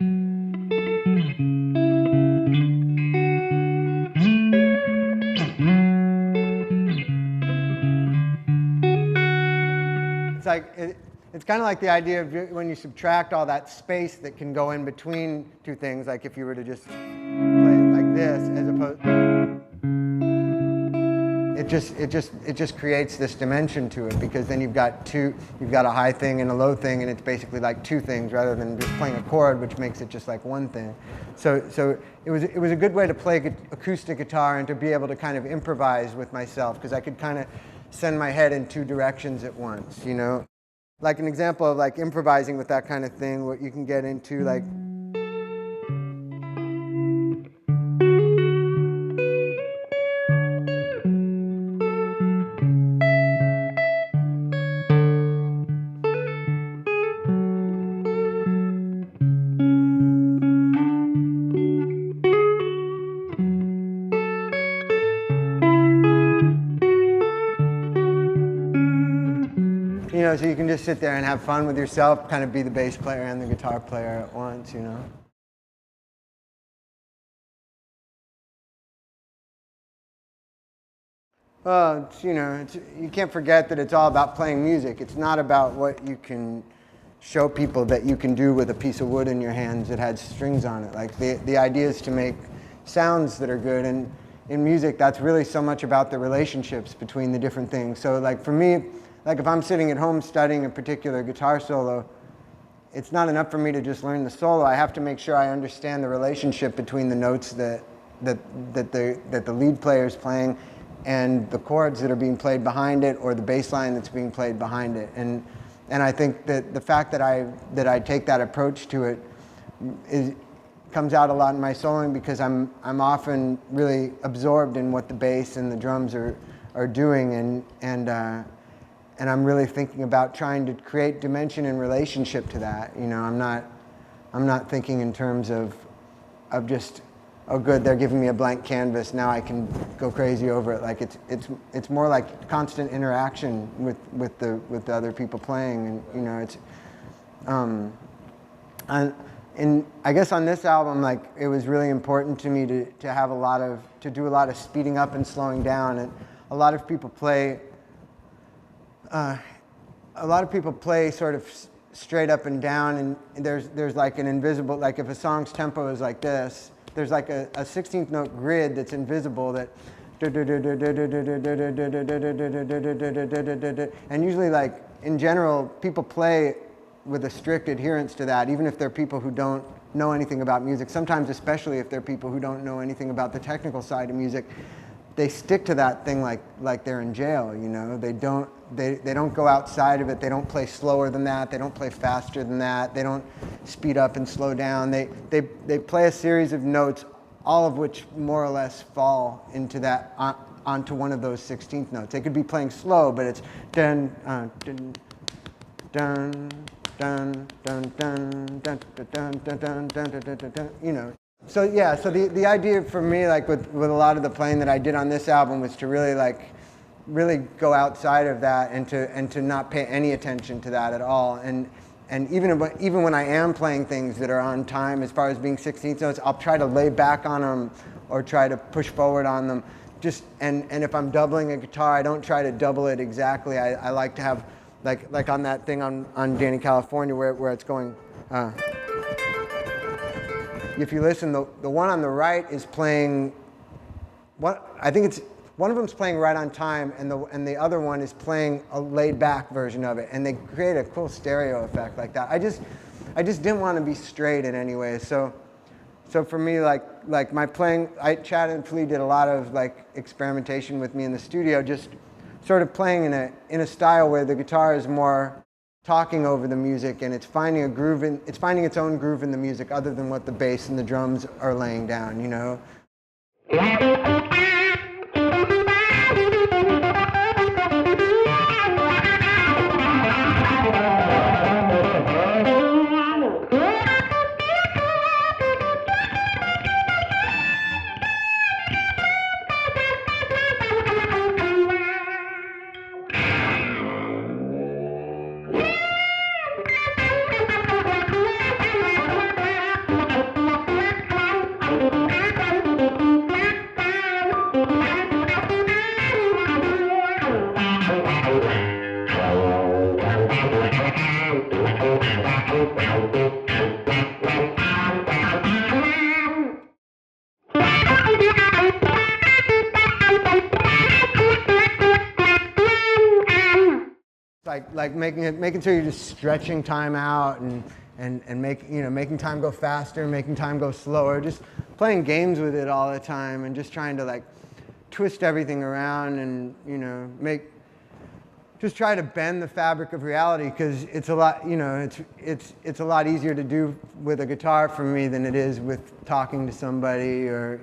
It's like it's kind of like the idea of when you subtract all that space that can go in between two things, like if you were to just play it like this, as opposed, it just creates this dimension to it, because then you've got a high thing and a low thing, and it's basically like two things rather than just playing a chord, which makes it just like one thing. So it was a good way to play acoustic guitar and to be able to kind of improvise with myself, because I could kind of send my head in two directions at once, you know? Like an example of like improvising with that kind of thing, what you can get into, like, you know, so you can just sit there and have fun with yourself, kind of be the bass player and the guitar player at once, you know. Well, you can't forget that it's all about playing music. It's not about what you can show people that you can do with a piece of wood in your hands that had strings on it. Like the idea is to make sounds that are good, and in music, that's really so much about the relationships between the different things. So like for me, like if I'm sitting at home studying a particular guitar solo, it's not enough for me to just learn the solo. I have to make sure I understand the relationship between the notes that the lead player is playing and the chords that are being played behind it, or the bass line that's being played behind it. And I think that the fact that I take that approach to it comes out a lot in my soloing, because I'm often really absorbed in what the bass and the drums are doing, and I'm really thinking about trying to create dimension in relationship to that. You know, I'm not thinking in terms of just, oh good, they're giving me a blank canvas, now I can go crazy over it. Like it's more like constant interaction with the other people playing, and you know, it's and I guess on this album, like it was really important to me to do a lot of speeding up and slowing down, and a lot of people play sort of straight up and down, and there's like an invisible, like if a song's tempo is like this, there's like a 16th note grid that's invisible that, and usually, like in general, people play with a strict adherence to that, even if they're people who don't know anything about music. Sometimes, especially if they're people who don't know anything about the technical side of music, they stick to that thing like they're in jail, you know? They don't go outside of it. They don't play slower than that. They don't play faster than that. They don't speed up and slow down. They play a series of notes, all of which more or less fall into that, onto one of those 16th notes. They could be playing slow, but it's dun, dun, dun, dun, dun, dun, dun, dun, dun, dun, dun, dun, dun, dun, you know. So yeah, so the idea for me, like with a lot of the playing that I did on this album, was to really go outside of that and to not pay any attention to that at all. And even when I am playing things that are on time, as far as being 16th notes, I'll try to lay back on them or try to push forward on them. And if I'm doubling a guitar, I don't try to double it exactly. I like to have, like on that thing on Danny California where it's going. If you listen, the one on the right is playing, I think it's, one of them's playing right on time, and the other one is playing a laid back version of it, and they create a cool stereo effect like that. I just didn't want to be straight in any way. So for me, like my playing, Chad and Flea did a lot of like experimentation with me in the studio, just sort of playing in a style where the guitar is more talking over the music, and it's finding a groove it's finding its own groove in the music other than what the bass and the drums are laying down, you know? like making sure you're just stretching time out and making time go faster, making time go slower, just playing games with it all the time and just trying to like twist everything around and just try to bend the fabric of reality, because it's a lot, it's a lot easier to do with a guitar for me than it is with talking to somebody or